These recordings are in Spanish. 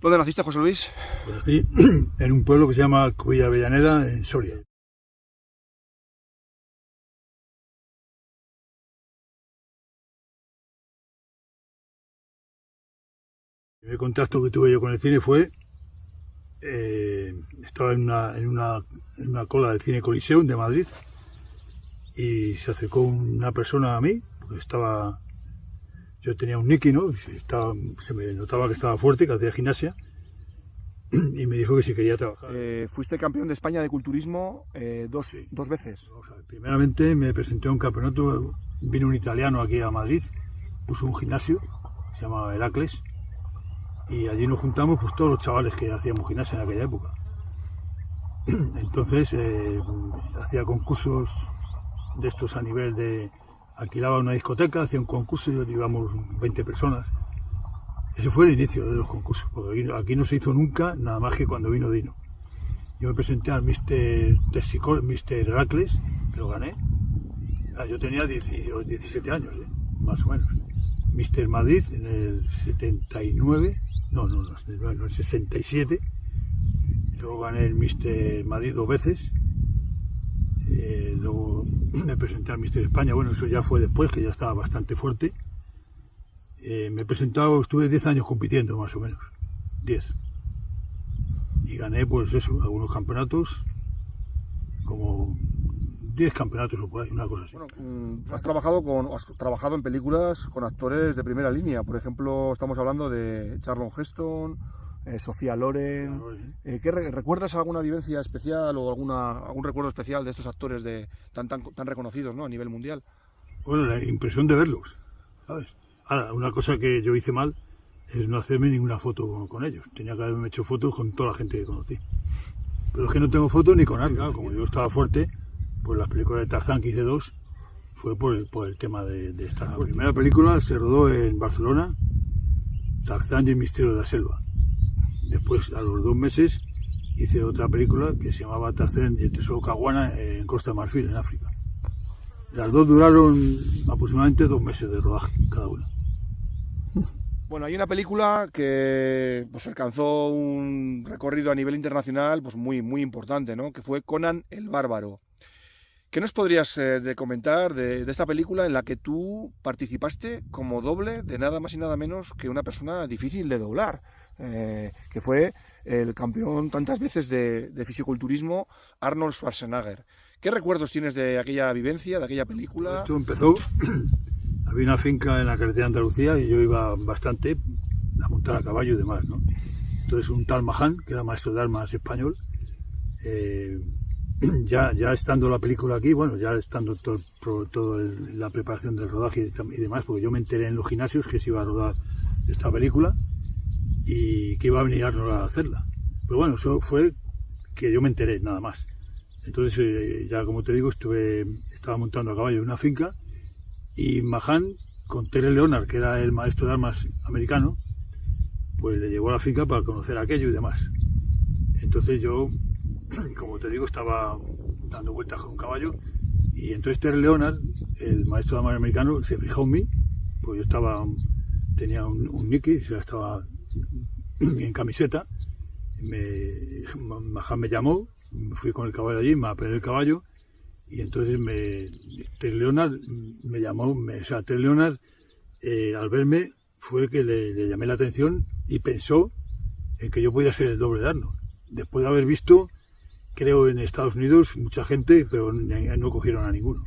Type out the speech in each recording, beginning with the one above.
¿Dónde naciste, José Luis? Pues nací en un pueblo que se llama Cubilla Avellaneda, en Soria. El primer contacto que tuve yo con el cine fue, estaba en una cola del Cine Coliseum de Madrid y se acercó una persona a mí, porque yo tenía un Nicky, ¿no? Se me notaba que estaba fuerte, que hacía gimnasia, y me dijo que si quería trabajar. Fuiste campeón de España de culturismo Sí. dos veces. O sea, primeramente me presenté a un campeonato, vino un italiano aquí a Madrid, puso un gimnasio, se llamaba Heracles, y allí nos juntamos pues todos los chavales que hacíamos gimnasia en aquella época. Entonces hacía concursos de estos a nivel de... Alquilaba una discoteca, hacía un concurso y íbamos 20 personas. Ese fue el inicio de los concursos, porque aquí no se hizo nunca, nada más que cuando vino Dino. Yo me presenté al Mr. Heracles, que lo gané. Yo tenía 17 años, más o menos. Mr. Madrid en el 79, no, en el 67. Luego gané el Mr. Madrid 2 veces. Luego me presenté al Mr. España, bueno, eso ya fue después, que ya estaba bastante fuerte. Me he presentado, estuve 10 años compitiendo, más o menos, 10. Y gané, pues eso, algunos campeonatos, como 10 campeonatos o por ahí, una cosa así. Bueno, has trabajado en películas con actores de primera línea. Por ejemplo, estamos hablando de Charlton Heston, Sofía Loren. ¿Recuerdas alguna vivencia especial o algún recuerdo especial de estos actores tan reconocidos, ¿no?, a nivel mundial? Bueno, la impresión de verlos, ¿sabes? Ahora, una cosa que yo hice mal es no hacerme ninguna foto con ellos. Tenía que haberme hecho fotos con toda la gente que conocí. Pero es que no tengo fotos ni con alguien. Claro, como yo estaba fuerte, pues las películas de Tarzán que hice 2 fue por el tema de estar fuerte. La primera película se rodó en Barcelona, Tarzán y el misterio de la selva. Después, a los 2 meses, hice otra película que se llamaba Tarzán y el tesoro Caguana en Costa de Marfil, en África. Las dos duraron aproximadamente 2 meses de rodaje, cada una. Bueno, hay una película que pues alcanzó un recorrido a nivel internacional pues muy importante, ¿no?, que fue Conan el Bárbaro. ¿Qué nos podrías comentar de esta película en la que tú participaste como doble de nada más y nada menos que una persona difícil de doblar, que fue el campeón tantas veces de fisiculturismo, Arnold Schwarzenegger? ¿Qué recuerdos tienes de aquella vivencia, de aquella película? Esto empezó, había una finca en la carretera de Andalucía y yo iba bastante a montar a caballo y demás, ¿no? Entonces un tal Mahán, que era maestro de armas español, ya estando la película aquí, bueno, ya estando todo la preparación del rodaje y demás, porque yo me enteré en los gimnasios que se iba a rodar esta película y que iba a venir Arnold a hacerla. Pero bueno, eso fue que yo me enteré, nada más. Entonces, ya como te digo, estaba montando a caballo en una finca y Mahán, con Terry Leonard, que era el maestro de armas americano, pues le llevó a la finca para conocer aquello y demás. Entonces yo, como te digo, estaba dando vueltas con un caballo y entonces Terry Leonard, el maestro de armas americano, se fijó en mí, pues yo tenía un Nicky, o sea, estaba en camiseta. Mahán me llamó, me fui con el caballo allí, me apeé el caballo y entonces Terry Leonard me llamó, o sea, Terry Leonard al verme fue que le llamé la atención y pensó en que yo podía ser el doble de Arnold. Después de haber visto, creo, en Estados Unidos mucha gente, pero no cogieron a ninguno.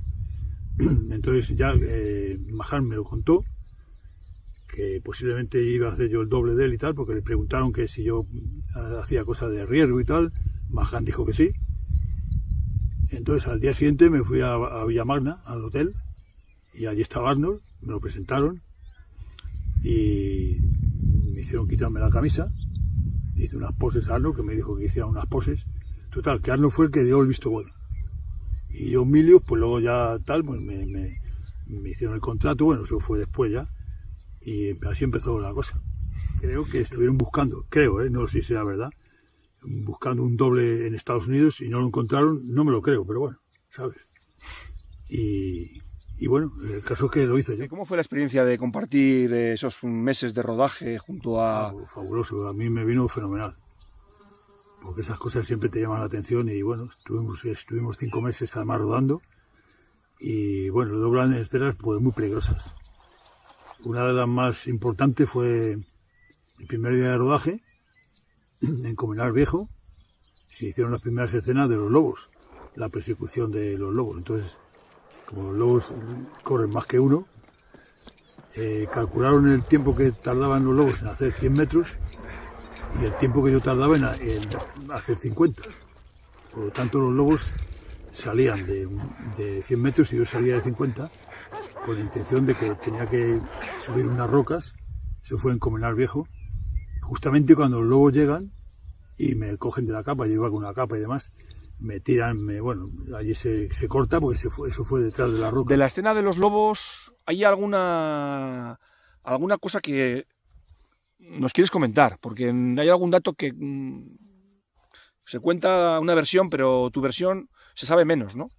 Entonces ya Mahán me lo contó, que posiblemente iba a hacer yo el doble de él y tal, porque le preguntaron que si yo hacía cosas de riesgo y tal. Mahán dijo que sí. Entonces al día siguiente me fui a Villamagna, al hotel, y allí estaba Arnold, me lo presentaron y me hicieron quitarme la camisa. Hice unas poses a Arnold, que me dijo que hiciera unas poses. Total, que Arnold fue el que dio el visto bueno. Y yo, Emilio, pues luego ya tal, pues me hicieron el contrato, bueno, eso fue después ya, y así empezó la cosa. Creo que estuvieron buscando, no sé si será verdad, buscando un doble en Estados Unidos y no lo encontraron, no me lo creo, pero bueno, ¿sabes? Y Y bueno, el caso es que lo hice yo. ¿Cómo fue la experiencia de compartir esos meses de rodaje junto a...? Fabuloso, a mí me vino fenomenal. Porque esas cosas siempre te llaman la atención y bueno, estuvimos 5 meses además rodando. Y bueno, dos grandes escenas pues muy peligrosas. Una de las más importantes fue el primer día de rodaje, en Comenar Viejo. Se hicieron las primeras escenas de los lobos, la persecución de los lobos. Entonces, como los lobos corren más que uno, calcularon el tiempo que tardaban los lobos en hacer 100 metros y el tiempo que yo tardaba en hacer 50. Por lo tanto, los lobos salían de 100 metros y yo salía de 50 con la intención de que tenía que subir unas rocas. Se fue en Comenar Viejo. Justamente cuando los lobos llegan y me cogen de la capa, yo iba con una capa y demás, me tiran, bueno, allí se corta porque eso fue detrás de la roca. De la escena de los lobos, ¿hay alguna cosa que nos quieres comentar? Porque hay algún dato que se cuenta una versión, pero tu versión se sabe menos, ¿no?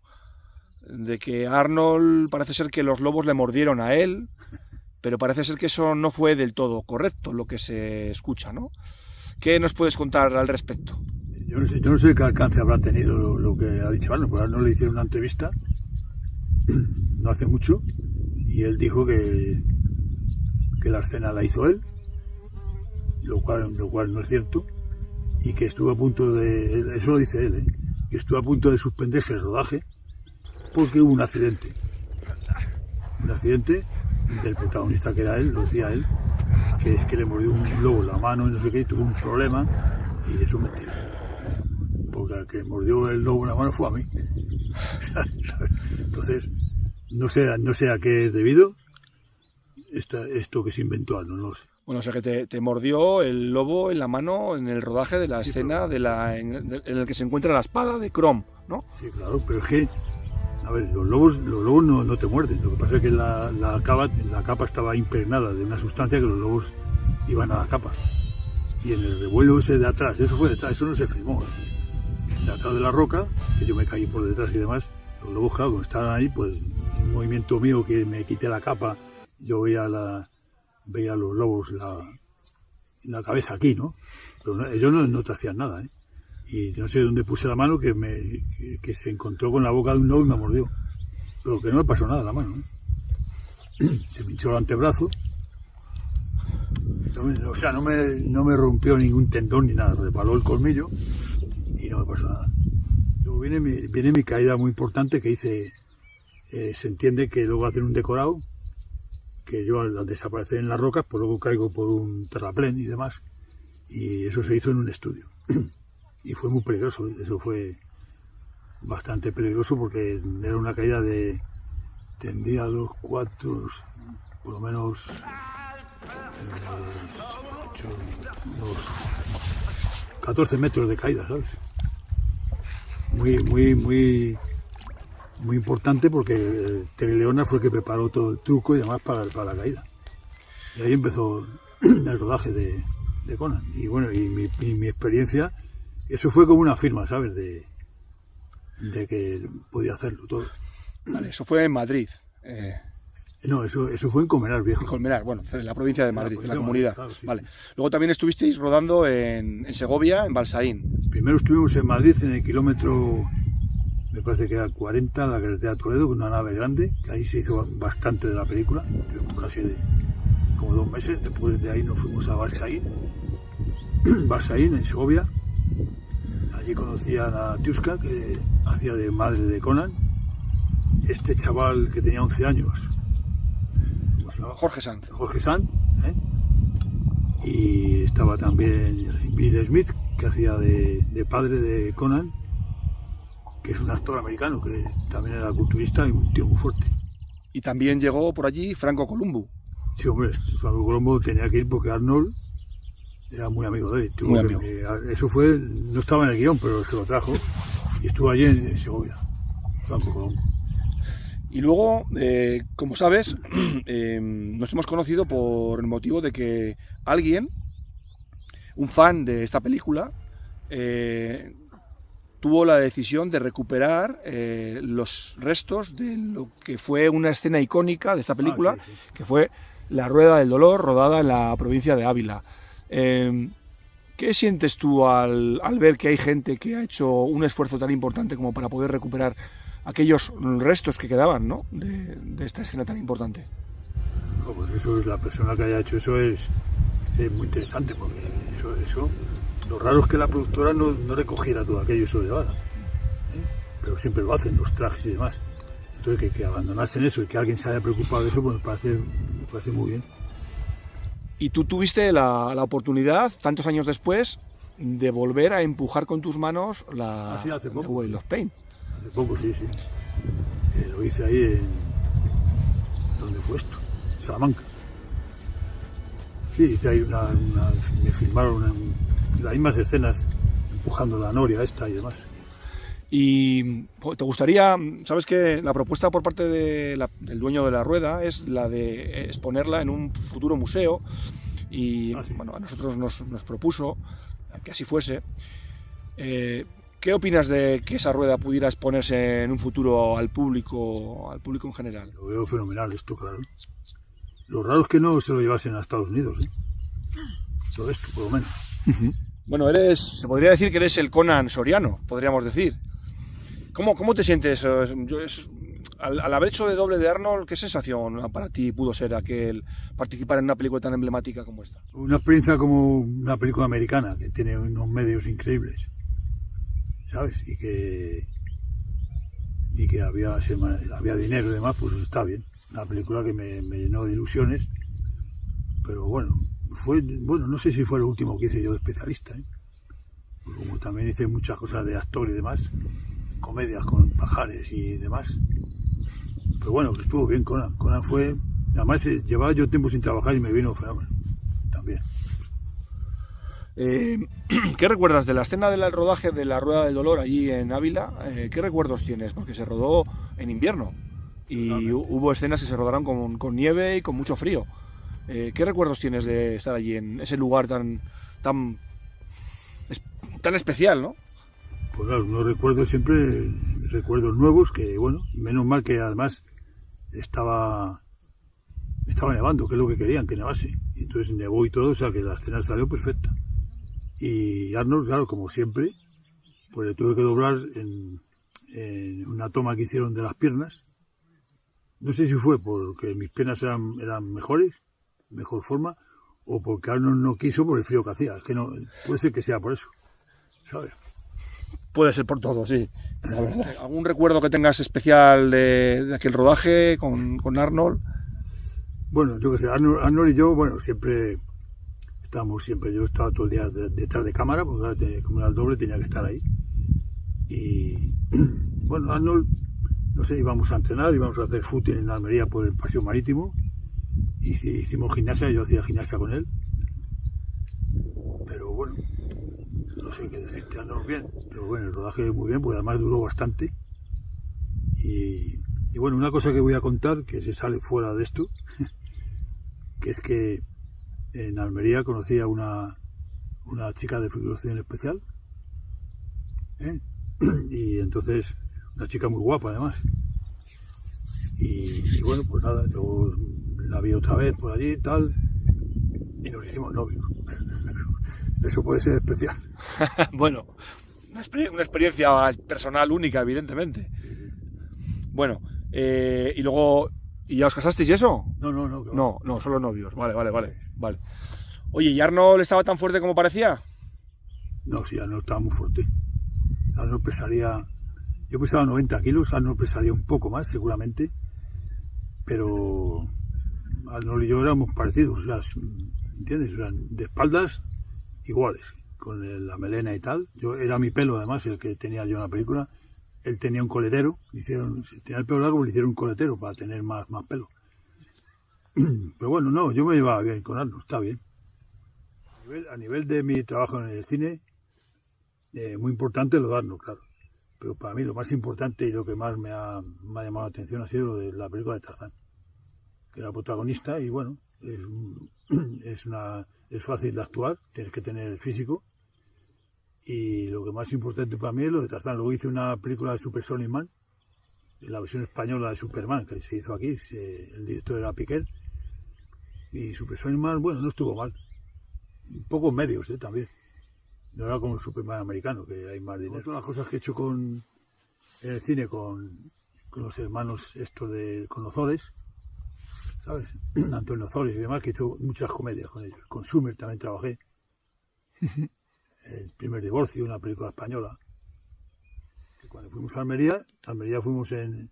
De que Arnold parece ser que los lobos le mordieron a él, pero parece ser que eso no fue del todo correcto, lo que se escucha, ¿no? ¿Qué nos puedes contar al respecto? Yo no sé qué alcance habrá tenido lo que ha dicho Arnold, porque a Arnold le hicieron una entrevista no hace mucho y él dijo que la escena la hizo él, lo cual no es cierto, y que estuvo a punto de, eso lo dice él, que estuvo a punto de suspenderse el rodaje porque hubo un accidente del protagonista, que era él, lo decía él, que es que le mordió un lobo en la mano y no sé qué, y tuvo un problema, y eso es mentira. Porque el que mordió el lobo en la mano fue a mí. Entonces, no sé a qué es debido esto que se inventó, no lo sé. Bueno, o sea que te mordió el lobo en la mano en el rodaje de la escena en el que se encuentra la espada de Crom, ¿no? Sí, claro, pero es que, a ver, los lobos no te muerden. Lo que pasa es que la capa estaba impregnada de una sustancia que los lobos iban a la capa. Y en el revuelo ese de atrás, eso fue detrás, eso no se filmó. De atrás de la roca, que yo me caí por detrás y demás, los lobos, claro, cuando estaban ahí, pues un movimiento mío que me quité la capa, yo veía a los lobos la cabeza aquí, ¿no? Pero ellos no te hacían nada, ¿eh? Y no sé dónde puse la mano que se encontró con la boca de un lobo y me mordió. Pero que no me pasó nada la mano, ¿eh? Se me hinchó el antebrazo. O sea, no me rompió ningún tendón ni nada, resbaló el colmillo y no me pasó nada. Luego viene mi caída muy importante que hice, se entiende que luego hacen un decorado, que yo al desaparecer en las rocas, pues luego caigo por un terraplén y demás, y eso se hizo en un estudio. Y fue muy peligroso, eso fue bastante peligroso porque era una caída tendría 2, 4, por lo menos unos 14 metros de caída, ¿sabes? Muy importante porque Terry Leonard fue el que preparó todo el truco y demás para la caída. Y ahí empezó el rodaje de Conan. Y bueno, y mi experiencia, eso fue como una firma, ¿sabes? De que podía hacerlo todo. Vale, eso fue en Madrid. No, eso fue en Comenar Viejo. Colmenar, bueno, en la provincia de Madrid, en la comunidad. Claro, sí, vale. sí. Luego también estuvisteis rodando en Segovia, en Balsaín. Primero estuvimos en Madrid en el kilómetro, me parece que era 40, la carretera de Toledo, con una nave grande, que ahí se hizo bastante de la película, tuvimos casi como 2 meses. Después de ahí nos fuimos a Balsaín, en Segovia. Allí conocí a la Tiuska, que hacía de madre de Conan. Este chaval que tenía 11 años, Jorge Sanz. ¿eh? Y estaba también Bill Smith, que hacía de padre de Conan, que es un actor americano que también era culturista y un tío muy fuerte. Y también llegó por allí Franco Columbu. Sí, hombre, Franco Columbu tenía que ir porque Arnold era muy amigo de él. Muy amigo. Eso fue, no estaba en el guión, pero se lo trajo y estuvo allí en Segovia, Franco Columbu. Y luego, como sabes, nos hemos conocido por el motivo de que alguien, un fan de esta película, tuvo la decisión de recuperar los restos de lo que fue una escena icónica de esta película, sí. que fue La Rueda del Dolor, rodada en la provincia de Ávila. ¿Qué sientes tú al ver que hay gente que ha hecho un esfuerzo tan importante como para poder recuperar aquellos restos que quedaban, ¿no?, de esta escena tan importante? No, pues eso es, la persona que haya hecho eso es muy interesante, porque eso lo raro es que la productora no recogiera todo aquello y se lo llevara, ¿eh? Pero siempre lo hacen, los trajes y demás. Entonces que abandonasen eso y que alguien se haya preocupado de eso, pues me parece muy bien. Y tú tuviste la oportunidad, tantos años después, de volver a empujar con tus manos Hace poco. Wheel of Pain. Hace poco, sí. Lo hice ahí ¿dónde fue esto? Salamanca. Sí, hice ahí me filmaron las mismas escenas empujando la noria esta y demás. Y te gustaría, sabes que la propuesta por parte del dueño de la rueda es la de exponerla en un futuro museo y sí. Bueno, a nosotros nos propuso que así fuese. ¿Qué opinas de que esa rueda pudiera exponerse en un futuro al público en general? Lo veo fenomenal esto, claro. Lo raro es que no se lo llevasen a Estados Unidos, ¿eh? Todo esto, por lo menos. Bueno, se podría decir que eres el Conan soriano, podríamos decir. ¿Cómo te sientes? Al haber hecho de doble de Arnold, ¿qué sensación para ti pudo ser participar en una película tan emblemática como esta? Una experiencia como una película americana, que tiene unos medios increíbles, ¿sabes? Y que había dinero y demás, pues está bien. Una película que me llenó de ilusiones, pero bueno, no sé si fue lo último que hice yo de especialista, ¿eh? Pues como también hice muchas cosas de actor y demás, comedias con pajares y demás. Pero bueno, que estuvo bien Conan. Conan fue... Además, llevaba yo tiempo sin trabajar y me vino fenómeno. También. ¿Qué recuerdas de la escena del rodaje de La Rueda del Dolor allí en Ávila? ¿Qué recuerdos tienes? Porque se rodó en invierno y hubo escenas que se rodaron con nieve y con mucho frío. ¿Qué recuerdos tienes de estar allí en ese lugar tan especial, ¿no? Pues claro, no recuerdo siempre recuerdos nuevos, que bueno, menos mal que además estaba nevando, que es lo que querían, que nevase. Y entonces nevó y todo, o sea que la escena salió perfecta. Y Arnold, claro, como siempre, pues le tuve que doblar en una toma que hicieron de las piernas. No sé si fue porque mis piernas eran mejores, mejor forma, o porque Arnold no quiso por el frío que hacía. Es que no, puede ser que sea por eso, ¿sabes? Puede ser por todo, sí, la verdad. ¿Algún recuerdo que tengas especial de aquel rodaje con Arnold? Bueno, yo qué sé, Arnold y yo, bueno, yo estaba todo el día detrás de cámara, porque como era el doble tenía que estar ahí. Y bueno, Arnold, no sé, íbamos a entrenar, íbamos a hacer footing en Almería por el paseo marítimo, hicimos gimnasia, yo hacía gimnasia con él, pero bueno, no sé qué decirte, Arnold bien, pero bueno, el rodaje muy bien, porque además duró bastante. Y bueno, una cosa que voy a contar, que se sale fuera de esto, que es que en Almería conocí a una chica de figuración especial, ¿eh? Y entonces, una chica muy guapa además. Y bueno, pues nada, yo la vi otra vez por allí y tal, y nos hicimos novios. Eso puede ser especial. Bueno, una experiencia personal única, evidentemente. Bueno, y luego... ¿Y ya os casasteis y eso? No. No, solo novios. Vale. Oye, ¿y Arnold estaba tan fuerte como parecía? No, sí, Arnold estaba muy fuerte. Arnold pesaría... Yo pesaba 90 kilos, Arnold pesaría un poco más, seguramente. Pero Arnold y yo éramos parecidos, o sea, ¿entiendes? Eran de espaldas iguales, con la melena y tal. Era mi pelo, además, el que tenía yo en la película. Él tenía un coletero, tenía el pelo largo, le hicieron un coletero para tener más pelo. Pero bueno, no, yo me llevaba bien con Arnold, está bien. A nivel de mi trabajo en el cine, muy importante lo de Arnold, claro. Pero para mí lo más importante y lo que más me ha llamado la atención ha sido lo de la película de Tarzán, que era protagonista y bueno, es fácil de actuar, tienes que tener el físico Y lo que más importante para mí es lo de Tarzán. Luego hice una película de Super Sonic Man, la versión española de Superman, que se hizo aquí, el director era Piquer. Y Super Sonic Man, bueno, no estuvo mal. Pocos medios, también. No era como el Superman americano, que hay más dinero. Todas las cosas que he hecho en el cine con los hermanos estos con los Ozores, ¿sabes? Antonio Ozores y demás, que he hecho muchas comedias con ellos. Con Sumer también trabajé. El primer divorcio, una película española. Cuando fuimos a Almería fuimos en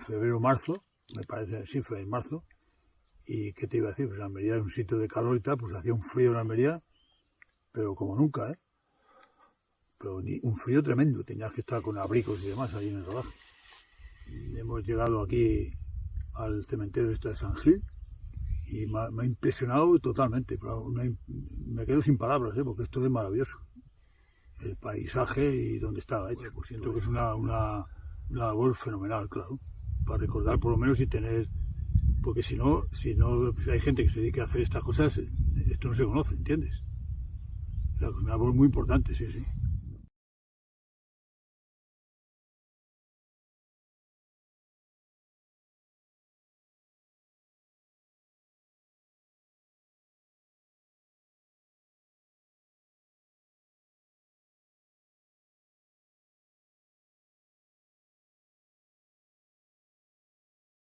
febrero, marzo, me parece, sí, fue en marzo. ¿Y qué te iba a decir? Pues Almería es un sitio de calor y tal, pues hacía un frío en Almería, pero como nunca, ¿eh? Pero un frío tremendo, tenías que estar con abrigos y demás ahí en el rodaje. Hemos llegado aquí al cementerio de San Gil y me ha impresionado totalmente, pero me quedo sin palabras, porque esto es maravilloso. El paisaje y donde estaba hecho. Pues siento que es una labor fenomenal, claro, para recordar por lo menos y tener, porque si no pues hay gente que se dedica a hacer estas cosas, esto no se conoce, ¿entiendes? O sea, es una labor muy importante, sí.